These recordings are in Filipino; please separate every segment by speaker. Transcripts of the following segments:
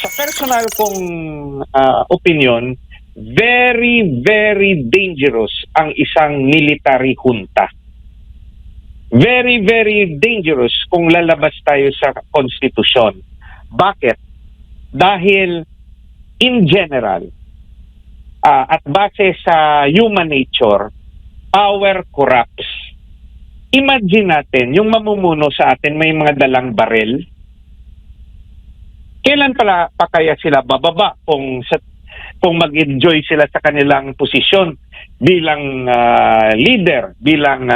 Speaker 1: Sa personal kong opinion, very, very dangerous ang isang military junta. Very, very dangerous kung lalabas tayo sa konstitusyon. Bakit? Dahil in general, at base sa human nature, power corrupts. Imagine natin, yung mamumuno sa atin may mga dalang barel. Kailan pa kaya sila bababa kung mag-enjoy sila sa kanilang posisyon bilang leader, bilang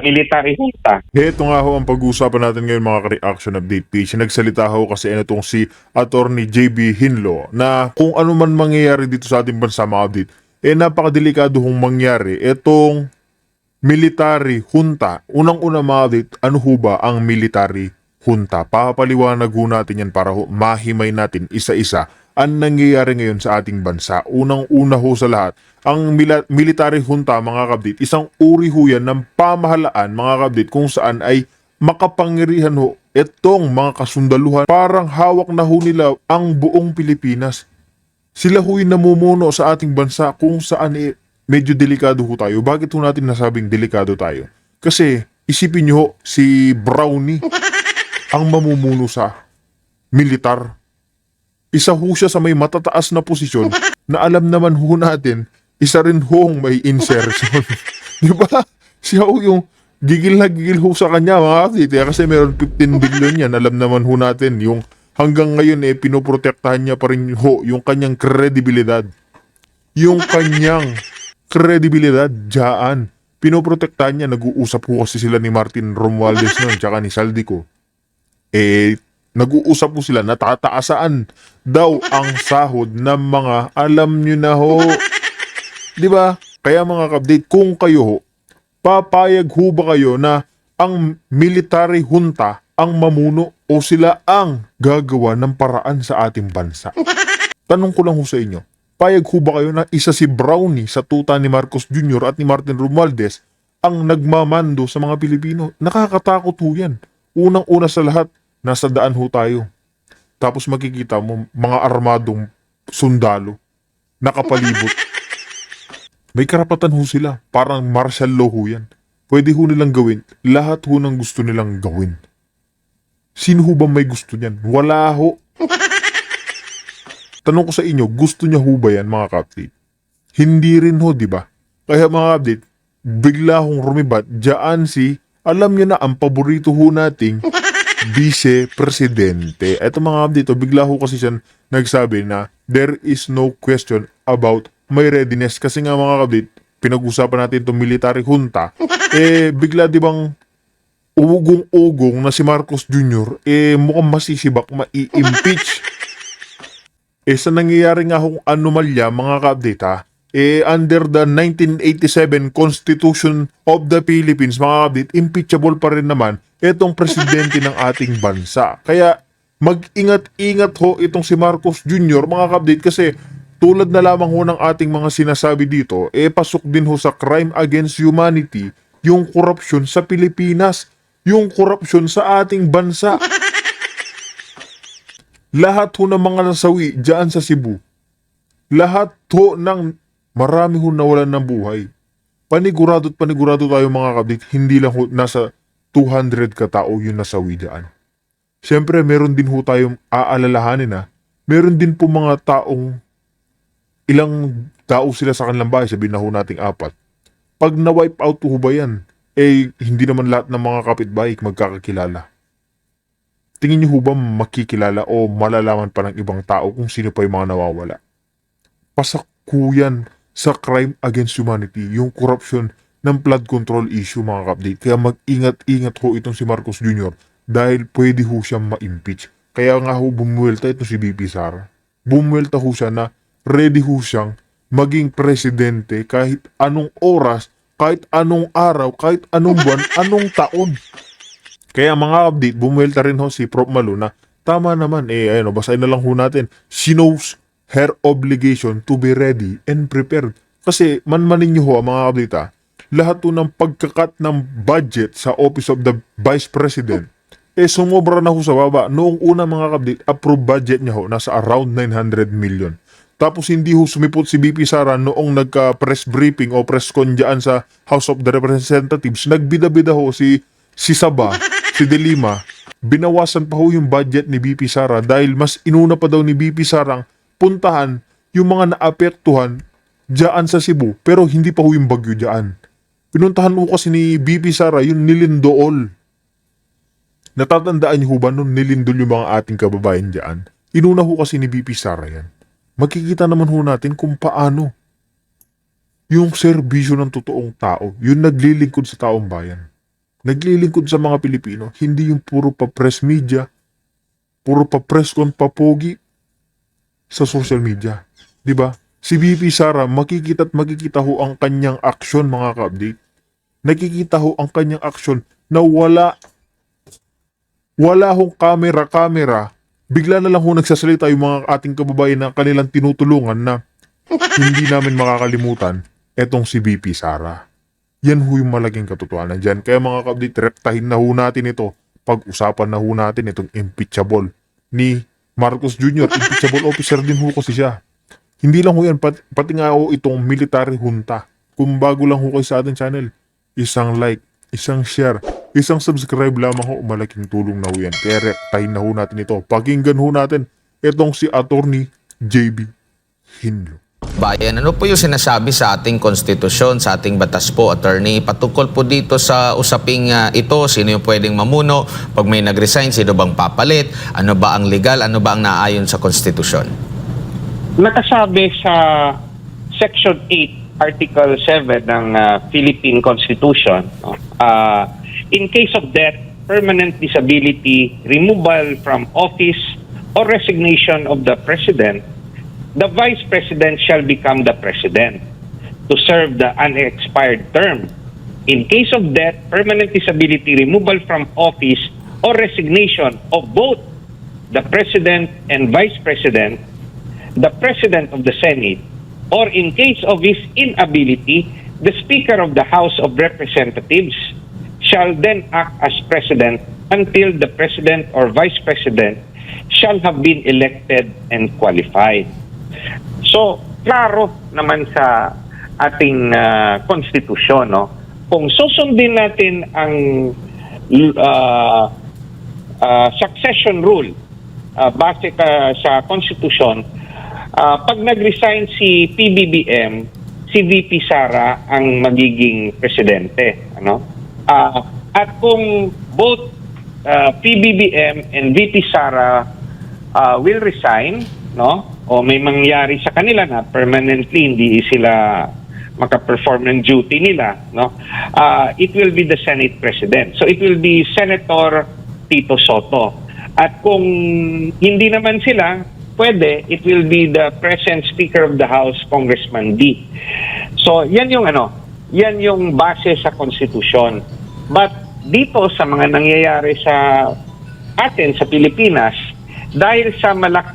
Speaker 1: military junta?
Speaker 2: Ito nga ho ang pag-uusapan natin ngayon mga ka-reaction update page. Nagsalita ho kasi itong si Attorney JB Hinlo na kung ano man mangyayari dito sa ating bansa mga update, napakadelikado hong mangyari itong military junta. Unang-una mga update, ano ho ba ang military junta? Papaliwanag ho natin yan para ho mahimay natin isa-isa ang nangyayari ngayon sa ating bansa. Unang-una ho sa lahat, ang military junta mga kabdit, isang uri ho yan ng pamahalaan mga kabdit kung saan ay makapangyarihan ho itong mga kasundaluhan. Parang hawak na ho nila ang buong Pilipinas. Sila ho'y namumuno sa ating bansa kung saan medyo delikado ho tayo. Bakit ho natin nasabing delikado tayo? Kasi isipin nyo ho, si Brownie ang mamumuno sa militar. Isa ho siya sa may matataas na posisyon na alam naman ho natin, isa rin hong may insertion. Di ba? Siya ho yung gigil na gigil ho sa kanya mga kapatid. Kasi meron 15 billion yan. Alam naman ho natin yung hanggang ngayon pinoprotektahan niya pa rin ho yung kanyang kredibilidad. Yung kanyang kredibilidad dyan. Pinoprotektahan niya. Nag-uusap ho kasi sila ni Martin Romualdez noon tsaka ni Saldico. Nag-uusap po sila, natataasaan daw ang sahod ng mga alam nyo na ho. Diba? Kaya mga kabdate, kung kayo ho, papayag ho ba kayo na ang military junta ang mamuno o sila ang gagawa ng paraan sa ating bansa? Tanong ko lang ho sa inyo, payag ho ba kayo na isa si Brownie sa tuta ni Marcos Jr. at ni Martin Romualdez ang nagmamando sa mga Pilipino? Nakakatakot ho yan. Unang-una sa lahat, nasa daan ho tayo. Tapos makikita mo mga armadong sundalo nakapalibot. May karapatan ho sila. Parang martial law ho yan. Pwede ho nilang gawin lahat ho ng gusto nilang gawin. Sino ho ba may gusto niyan? Wala ho. Tanong ko sa inyo, gusto niya ho ba yan mga kapatid? Hindi rin ho, di ba? Kaya mga kapatid, bigla hong rumibat dyan si, alam niyo na ang paborito ho nating vice-presidente. Ito mga update, bigla ho kasi siya nagsabi na there is no question about my readiness. Kasi nga mga update, pinag-usapan natin itong military junta. Bigla di bang ugong-ugong na si Marcos Jr. Mukhang masisibak, mai-impeach. Sa nangyayari nga hong anomalya mga ka-update under the 1987 Constitution of the Philippines, mga kabit, impeachable pa rin naman itong presidente ng ating bansa. Kaya mag-ingat-ingat ho itong si Marcos Jr., mga kabit, kasi tulad na lamang ho ng ating mga sinasabi dito, pasok din ho sa crime against humanity yung korupsyon sa Pilipinas, yung korupsyon sa ating bansa. Lahat ho ng mga nasawi dyan sa Cebu, lahat ho ng marami ho nawalan ng buhay. Panigurado tayo mga kabit, hindi lang ho nasa 200 katao yung nasawi dyan. Siyempre, meron din ho tayong aalalahanin meron din po mga taong ilang tao sila sa kanilang bahay, sabihin na ho nating 4. Pag na-wipe out ho ba yan, hindi naman lahat ng mga kapitbahay magkakakilala. Tingin niyo ho ba makikilala o malalaman pa ng ibang tao kung sino pa yung mga nawawala? Pasakuyan sa crime against humanity, yung corruption ng flood control issue mga kapatid. Kaya mag-ingat-ingat ho itong si Marcos Jr. dahil pwede ho siyang ma-impeach. Kaya nga ho bumuwelta itong si BP Sara. Bumuwelta ho siya na ready ho siyang maging presidente kahit anong oras, kahit anong araw, kahit anong buwan, anong taon. Kaya mga update, bumuwelta rin ho si Prof. Malu na tama naman, basahin na lang ho natin. She knows her obligation to be ready and prepared. Kasi manmanin nyo ho mga update lahat po ng pagkakat ng budget sa Office of the Vice President, sumobra na ho sa baba. Noong una mga kabdit, approved budget niya ho, nasa around 900 million. Tapos hindi ho sumipot si BP Sara noong nagka-press briefing o press con dyan sa House of the Representatives. Nagbida-bida ho si Saba, si De Lima. Binawasan pa ho yung budget ni BP Sara dahil mas inuna pa daw ni BP Sarang puntahan yung mga naapektuhan dyan sa Cebu pero hindi pa ho yung bagyo dyan. Pinuntahan ho kasi ni BP Sara yung Nilindool. Natatandaan niyo ho ba nung nilindol yung mga ating kababayan dyan? Inuna ho kasi ni BP Sara yan. Makikita naman ho natin kung paano yung serbisyo ng totoong tao, yung naglilingkod sa taong bayan. Naglilingkod sa mga Pilipino, hindi yung puro pa press media, puro pa press con papogi sa social media. Diba? Si BP Sara, makikita ho ang kanyang aksyon mga ka-update. Nakikita ho ang kanyang aksyon na wala hong kamera, bigla na lang ho nagsasalita yung mga ating kababayan na kanilang tinutulungan na hindi namin makakalimutan etong si BP Sara. Yan ho yung malaking katotohanan dyan. Kaya mga ka-update, reptahin na ho natin ito. Pag-usapan na ho natin itong impeachable ni Marcos Jr. Impeachable officer din ho kasi siya. Hindi lang ho yan, pati nga ho itong military junta. Kung bago lang ho kayo sa ating channel, isang like, isang share, isang subscribe lamang ho, malaking tulong na ho yan. Kaya reptahin na ho natin ito. Pakinggan ho natin itong si Attorney JB Hinlo.
Speaker 3: Bayan, ano po yung sinasabi sa ating konstitusyon, sa ating batas po, attorney, patungkol po dito sa usaping ito, sino yung pwedeng mamuno, pag may nag-resign, sino bang papalit, ano ba ang legal, ano ba ang naayon sa konstitusyon?
Speaker 1: Nakasabi sa Section 8, Article 7 ng Philippine Constitution, no? In case of death, permanent disability, removal from office, or resignation of the President, the Vice President shall become the President to serve the unexpired term. In case of death, permanent disability, removal from office, or resignation of both the President and Vice President, the President of the Senate, or in case of his inability, the Speaker of the House of Representatives shall then act as President until the President or Vice President shall have been elected and qualified. So, klaro naman sa ating konstitusyon, no? Kung susundin natin ang succession rule base sa konstitusyon, pag nag-resign si PBBM, si VP Sara ang magiging presidente, ano? At kung both PBBM and VP Sara will resign, no? O may mangyari sa kanila na permanently hindi sila maka-perform ng duty nila, no? It will be the Senate President. So it will be Senator Tito Soto. At kung hindi naman sila, pwede, it will be the present Speaker of the House, Congressman D. So yan yung base sa konstitusyon. But dito sa mga nangyayari sa atin sa Pilipinas, dahil sa malaki.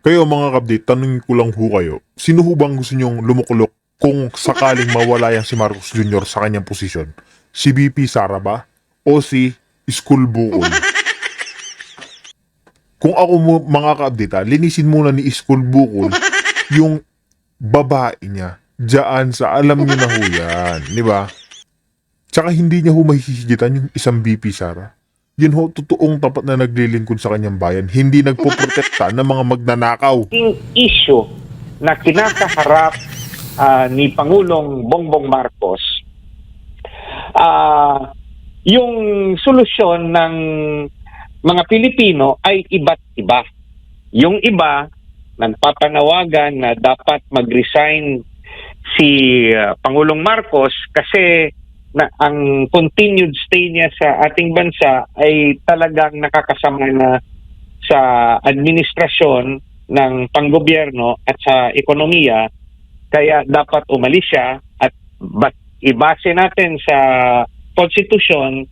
Speaker 2: Kayo mga kabdit, tanongin ko lang ho kayo, sino ho bang gusto nyong lumukulok kung sakaling mawala yan si Marcos Jr. sa kanyang posisyon? Si BP Sara ba? O si School Bukol? Kung ako mo, mga kabdit, linisin muna ni School Bukol yung babae niya dyan sa alam niyo na ho yan, di ba? Tsaka hindi niya ho mahihigitan yung isang BP Sara. Yun ho, totoong tapat na naglilingkod sa kanyang bayan. Hindi nagpoprotekta ng mga magnanakaw.
Speaker 1: Yung issue na kinakaharap ni Pangulong Bongbong Marcos, yung solusyon ng mga Pilipino ay iba't iba. Yung iba, nagpapanawagan na dapat mag-resign si Pangulong Marcos kasi na ang continued stay niya sa ating bansa ay talagang nakakasama na sa administrasyon ng panggobyerno at sa ekonomiya, kaya dapat umalis siya at ibase natin sa konstitusyon,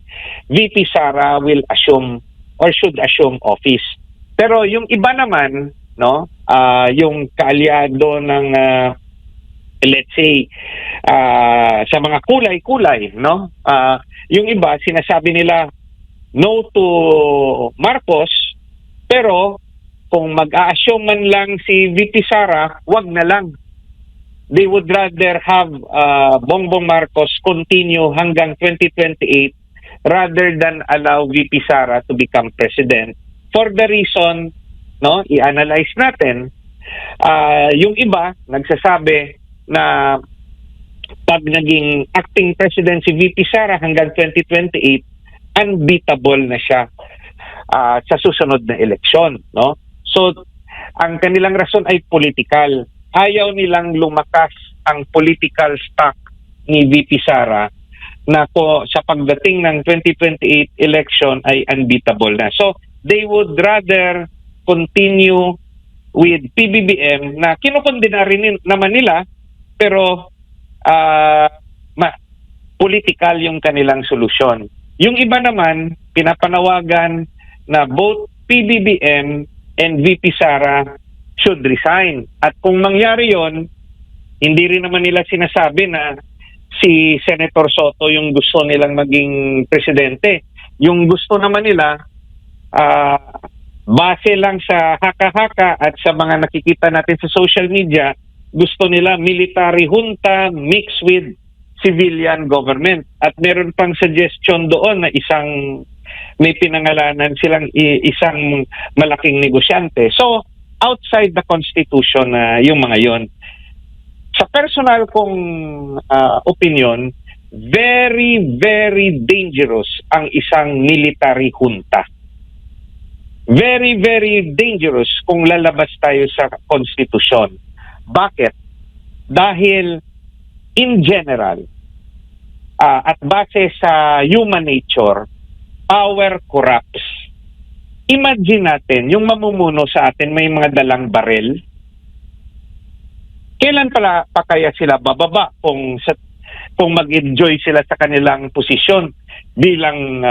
Speaker 1: VP Sara will assume or should assume office. Pero yung iba naman, no, yung kaalyado ng let's say sa mga kulay-kulay, no? Yung iba sinasabi nila no to Marcos, pero kung mag-a-assume man lang si VP Sara, wag na lang. They would rather have Bongbong Marcos continue hanggang 2028 rather than allow VP Sara to become president. For the reason, no, i-analyze natin, yung iba nagsasabi na pag naging acting president si VP Sara hanggang 2028, unbeatable na siya sa susunod na eleksyon, no? So, ang kanilang rason ay political. Ayaw nilang lumakas ang political stock ni VP Sara na sa pagdating ng 2028 election ay unbeatable na. So, they would rather continue with PBBM na kinukondena rin naman nila, pero political yung kanilang solusyon. Yung iba naman, pinapanawagan na both PBBM and VP Sara should resign. At kung mangyari yon, hindi rin naman nila sinasabi na si Senator Soto yung gusto nilang maging presidente. Yung gusto naman nila, base lang sa haka-haka at sa mga nakikita natin sa social media, gusto nila military junta mixed with civilian government. At meron pang suggestion doon na may pinangalanan silang isang malaking negosyante. So, outside the Constitution yung mga yon. Sa personal kong opinion, very, very dangerous ang isang military junta. Very, very dangerous kung lalabas tayo sa Constitution. Bakit? Dahil in general, at base sa human nature, power corrupts. Imagine natin, yung mamumuno sa atin may mga dalang barel. Kailan pa kaya sila bababa kung mag-enjoy sila sa kanilang posisyon bilang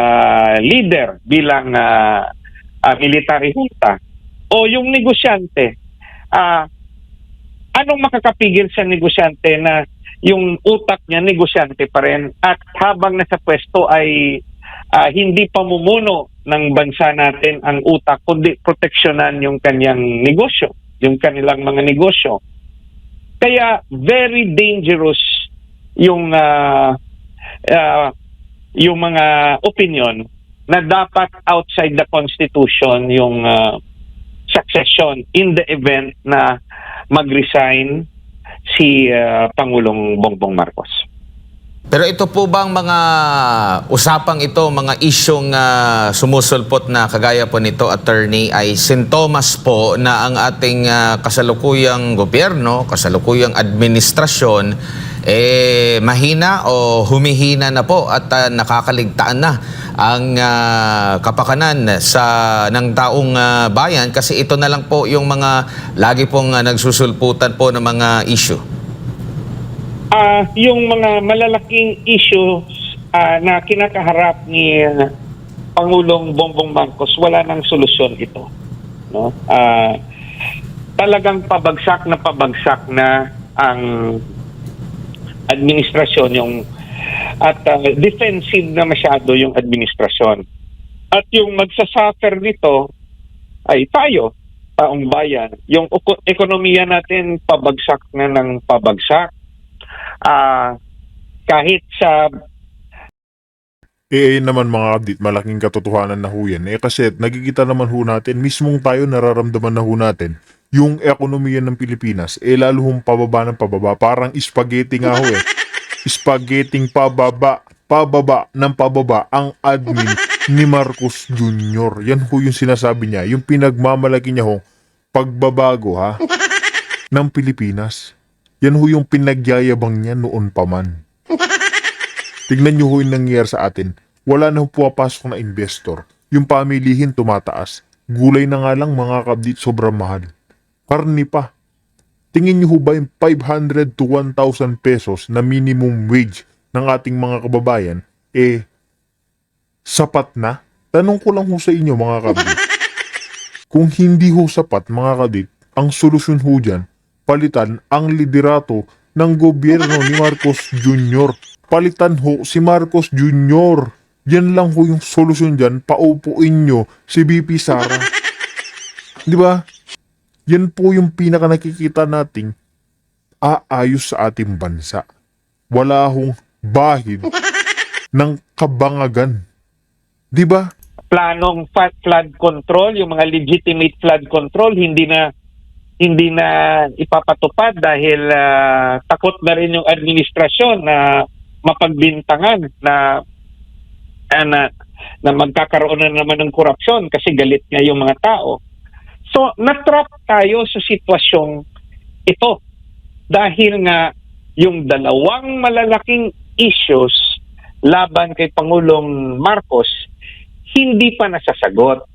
Speaker 1: leader, bilang military junta? O yung negosyante, anong makakapigil sa negosyante na yung utak niya negosyante pa rin at habang nasa pwesto ay hindi pamumuno ng bansa natin ang utak, kundi proteksyonan yung kanyang negosyo, yung kanilang mga negosyo. Kaya very dangerous yung mga opinion na dapat outside the Constitution yung succession in the event na mag-resign si Pangulong Bongbong Marcos.
Speaker 3: Pero ito po bang mga usapang ito, mga isyong sumusulpot na kagaya po nito, attorney, ay sintomas po na ang ating kasalukuyang gobyerno, kasalukuyang administrasyon, mahina o humihina na po at nakakaligtaan na ang kapakanan ng taong bayan kasi ito na lang po yung mga lagi pong nagsusulputan po ng mga issue?
Speaker 1: Yung mga malalaking issues na kinakaharap ni Pangulong Bongbong Marcos, wala nang solusyon ito. No? Talagang pabagsak na ang administrasyon at defensive na masyado yung administrasyon. At yung magsasuffer nito ay tayo, taong bayan. Yung ekonomiya natin pabagsak na ng pabagsak. Kahit sa
Speaker 2: naman mga kabdit, malaking katotohanan na ho yan. Kasi nagkikita naman ho natin, mismong tayo nararamdaman na ho natin, yung ekonomiya ng Pilipinas, lalo hong pababa ng pababa. Parang spaghetti nga ho Spaghetting pababa ng pababa ang admin ni Marcos Jr. Yan ho yung sinasabi niya, yung pinagmamalaki niya ho, pagbabago ng Pilipinas. Yan ho yung pinagyayabang niya noon pa man. Tignan nyo ho yung nangyayari sa atin. Wala na ho pumapasok na investor. Yung pamilihin tumataas. Gulay na nga lang mga kabdit sobrang mahal. Karni pa. Tingin nyo ho ba yung 500 to 1,000 pesos na minimum wage ng ating mga kababayan, sapat na? Tanong ko lang ho sa inyo mga kabdit. Kung hindi ho sapat mga kabdit, ang solusyon ho dyan, palitan ang liderato ng gobyerno ni Marcos Jr. Palitan ho si Marcos Jr. Yan lang ho yung solusyon dyan, paupuin nyo si BP Sara. Di ba? Yan po yung pinaka nakikita nating aayos sa ating bansa. Wala hong bahid ng kabangagan. Di ba?
Speaker 1: Planong flood control, yung mga legitimate flood control, hindi na ipapatupad dahil takot na rin yung administrasyon na mapagbintangan na magkakaroon na naman ng korupsyon kasi galit nga yung mga tao. So, natrap tayo sa sitwasyong ito dahil nga yung dalawang malalaking issues laban kay Pangulong Marcos hindi pa nasasagot.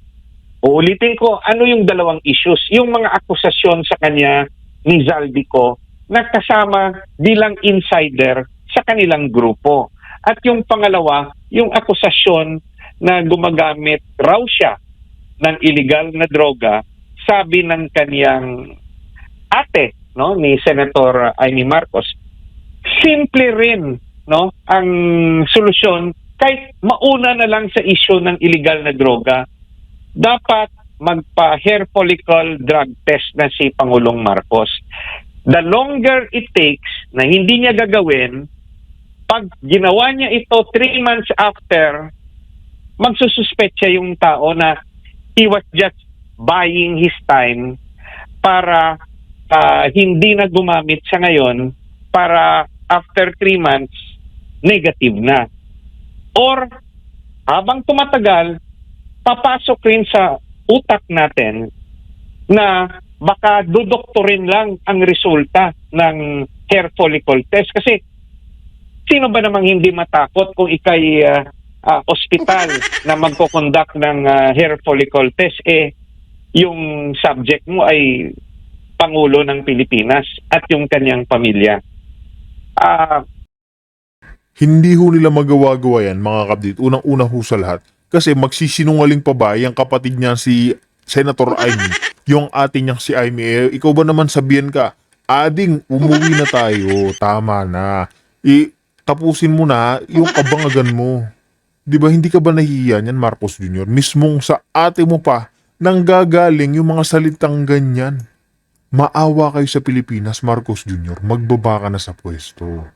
Speaker 1: Uulitin ko, ano yung dalawang issues? Yung mga akusasyon sa kanya ni Zaldico na kasama bilang insider sa kanilang grupo. At yung pangalawa, yung akusasyon na gumagamit raw siya ng illegal na droga, sabi ng kaniyang ate, no, ni Senator Amy Marcos. Simple rin, no, ang solusyon kahit mauna na lang sa issue ng illegal na droga. Dapat magpa-hair follicle drug test na si Pangulong Marcos. The longer it takes na hindi niya gagawin, pag ginawa niya ito 3 months after, magsususpetsa yung tao na he was just buying his time para hindi na gumamit sa ngayon para after 3 months, negative na. Or, habang tumatagal, papasok rin sa utak natin na baka dudoktorin lang ang resulta ng hair follicle test. Kasi, sino ba namang hindi matakot kung ikay ospital na magko-conduct ng hair follicle test, yung subject mo ay Pangulo ng Pilipinas at yung kanyang pamilya.
Speaker 2: Hindi ho nila magawa-gawa yan, mga kabdit. Unang-una ho sa lahat. Kasi magsisinungaling pa ba yung kapatid niya si Senator Amy, yung ate niya si Amy, ikaw ba naman sabihin ka, ading, umuwi na tayo, tama na. Tapusin mo na yung kabangagan mo. Di ba hindi ka ba nahihiya niyan, Marcos Jr.? Mismong sa ate mo pa, nanggagaling yung mga salitang ganyan. Maawa kayo sa Pilipinas, Marcos Jr., magbaba ka na sa pwesto.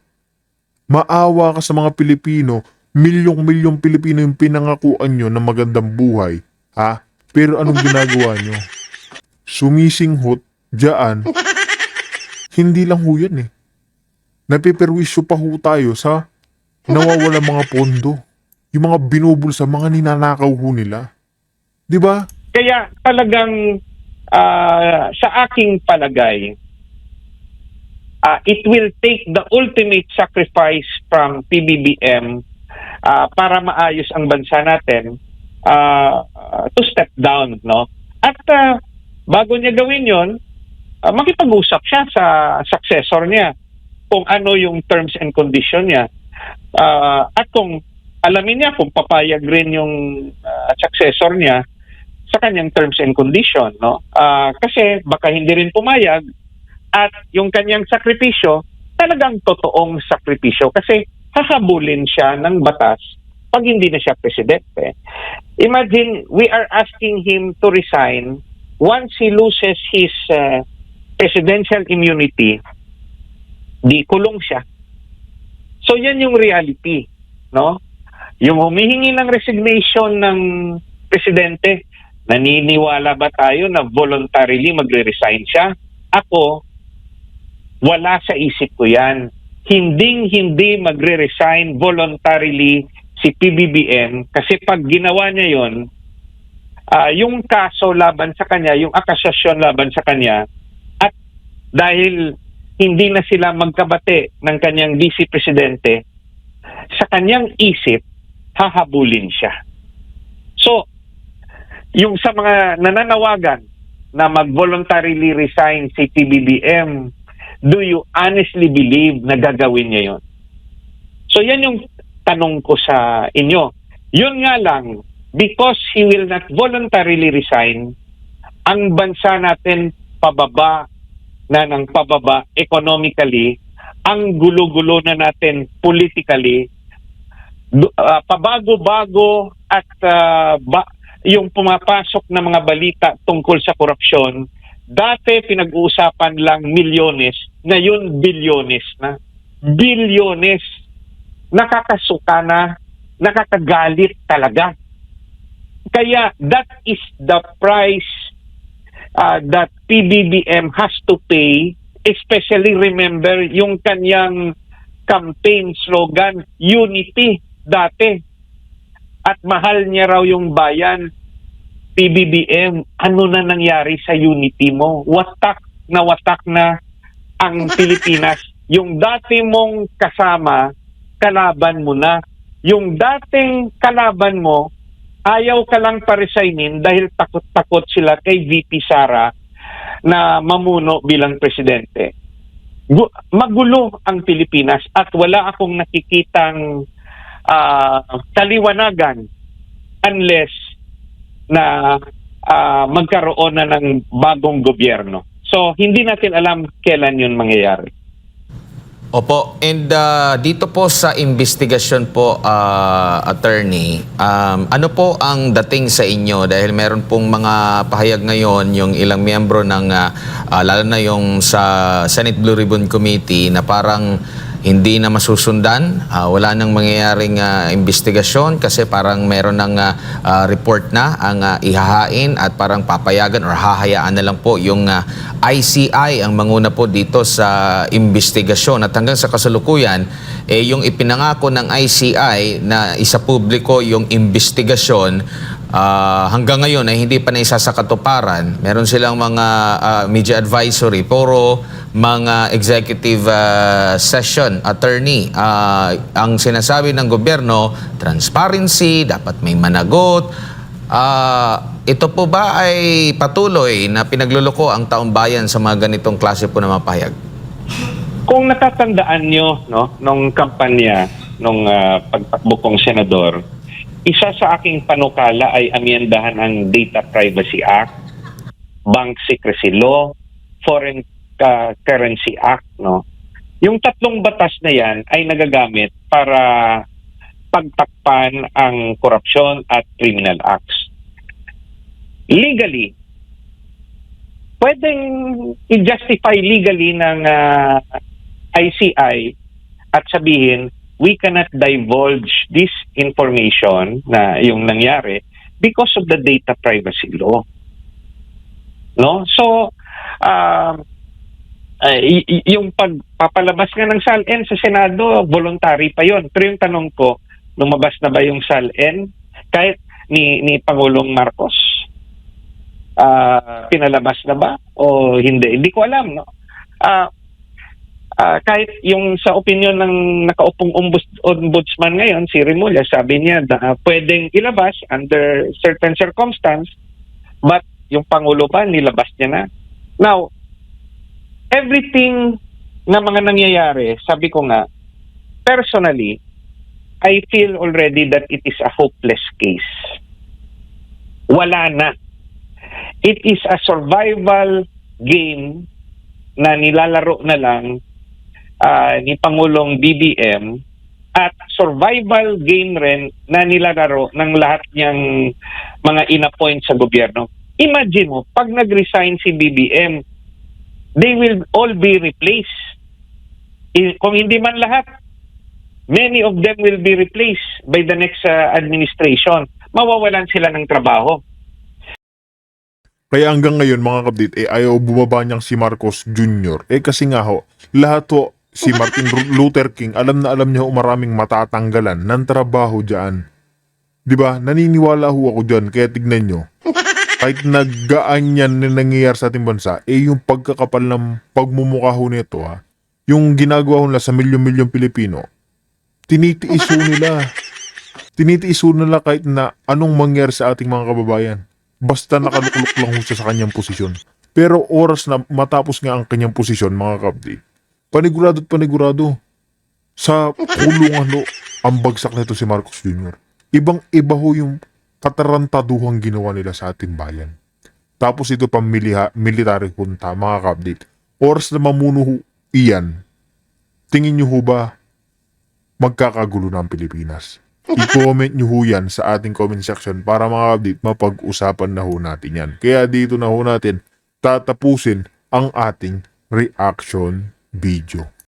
Speaker 2: Maawa ka sa mga Pilipino, milyong-milyong Pilipino yung pinangakuan nyo ng magandang buhay, ha? Pero anong ginagawa nyo? Sumisinghot, dyan, hindi lang ho yan eh. Napiperwisyo pa ho tayo sa nawawala mga pondo. Yung mga binubulsa, mga ninanakaw ho nila. Di ba?
Speaker 1: Kaya talagang sa aking palagay, it will take the ultimate sacrifice from PBBM para maayos ang bansa natin to step down, no? At bago niya gawin 'yon, makipag-usap siya sa successor niya kung ano yung terms and condition niya. At kung alamin niya kung papayag rin yung successor niya sa kanyang terms and condition, no? Kasi baka hindi rin pumayag at yung kanyang sakripisyo talagang totoong sakripisyo kasi hahabulin siya ng batas pag hindi na siya presidente. Imagine, we are asking him to resign once he loses his presidential immunity, di kulong siya. So yan yung reality, no? Yung humihingi ng resignation ng presidente, naniniwala ba tayo na voluntarily magre-resign siya? Ako, wala sa isip ko yan. Hindi magre-resign voluntarily si PBBM kasi pag ginawa niya yon, yung kaso laban sa kanya, yung akusasyon laban sa kanya, at dahil hindi na sila magkabate ng kanyang vice presidente, sa kanyang isip, hahabulin siya. So, yung sa mga nananawagan na mag-voluntarily resign si PBBM, do you honestly believe na gagawin niya yon? So yan yung tanong ko sa inyo. Yun nga lang, because he will not voluntarily resign, ang bansa natin pababa na ng pababa economically, ang gulo-gulo na natin politically, pabago-bago at yung pumapasok na mga balita tungkol sa korupsyon, dati pinag-uusapan lang milyones, ngayon bilyones na. Bilyones. Nakakasuka na, nakakagalit talaga. Kaya that is the price that PBBM has to pay, especially remember yung kanyang campaign slogan, Unity, dati. At mahal niya raw yung bayan. PBBM, ano na nangyari sa Unity mo? Watak na ang Pilipinas. Yung dati mong kasama, kalaban mo na. Yung dating kalaban mo, ayaw ka lang pa-resignin dahil takot-takot sila kay VP Sara na mamuno bilang presidente. Magulo ang Pilipinas at wala akong nakikitang kaliwanagan unless na magkaroon na ng bagong gobyerno. So, hindi natin alam kailan yun mangyayari.
Speaker 3: Opo, and dito po sa investigasyon po, attorney, ano po ang dating sa inyo? Dahil meron pong mga pahayag ngayon, yung ilang miyembro ng, lalo na yung sa Senate Blue Ribbon Committee, na parang hindi na masusundan, wala nang mangyayaring investigasyon kasi parang meron ng report na ang ihahain at parang papayagan or hahayaan na lang po yung ICI ang manguna po dito sa investigasyon. At hanggang sa kasalukuyan, yung ipinangako ng ICI na isa publiko yung investigasyon, hanggang ngayon ay hindi pa naisa sa katuparan. Meron silang mga media advisory, puro mga executive session, attorney. Ang sinasabi ng gobyerno, transparency, dapat may managot. Ito po ba ay patuloy na pinagluloko ang taong bayan sa mga ganitong klase po na mapahayag?
Speaker 1: Kung natatandaan nyo, no, nung kampanya, nung pagtakbo kong senador, isa sa aking panukala ay amyendahan ang Data Privacy Act, Bank Secrecy Law, Foreign Currency Act, no. Yung tatlong batas na yan ay nagagamit para pagtakpan ang korupsyon at criminal acts. Legally, pwedeng i-justify legally ng ICI at sabihin, we cannot divulge this information na yung nangyari because of the data privacy law. No? So, yung pagpapalabas nga ng SALN sa Senado, voluntary pa yon. Pero yung tanong ko, lumabas na ba yung SALN kahit ni Pangulong Marcos? Pinalabas na ba o hindi? Hindi ko alam, no? Kahit yung sa opinion ng nakaupong ombudsman ngayon, si Remulla, sabi niya na pwedeng ilabas under certain circumstance, but yung Pangulo pa, nilabas niya na. Now, everything na mga nangyayari, sabi ko nga, personally, I feel already that it is a hopeless case. Wala na. It is a survival game na nilalaro na lang ni Pangulong BBM at survival game rin na nilalaro ng lahat niyang mga inappoint sa gobyerno. Imagine mo, pag nag-resign si BBM, they will all be replaced. Kung hindi man lahat, many of them will be replaced by the next administration. Mawawalan sila ng trabaho.
Speaker 2: Kaya hanggang ngayon mga kabdit, ayaw bumaba niyang si Marcos Jr. Kasi nga ho, lahat ho, si Martin Luther King, alam na alam niya ho maraming matatanggalan ng trabaho dyan. Diba? Naniniwala ho ako dyan, kaya tignan nyo. Kahit naggaan yan na nangyayari sa ating bansa, yung pagkakapal ng pagmumukha ho nito, yung ginagawa ho nila sa milyon-milyon Pilipino, tinitiis ho nila. Tinitiis ho nila kahit na anong mangyari sa ating mga kababayan. Basta nakalukluk lang ho siya sa kanyang posisyon. Pero oras na matapos nga ang kanyang posisyon, mga kabdi, panigurado at panigurado, sa kulungan ho, ang bagsak nito si Marcos Jr. Ibang-iba ho yung katarantaduhang ginawa nila sa ating bayan. Tapos ito pang military junta, mga kabdi. Oras na mamuno ho iyan, tingin nyo ho ba magkakagulo na ang Pilipinas? I-comment nyo ho yan sa ating comment section para mga update mapag-usapan na ho natin yan. Kaya dito na ho natin tatapusin ang ating reaction video.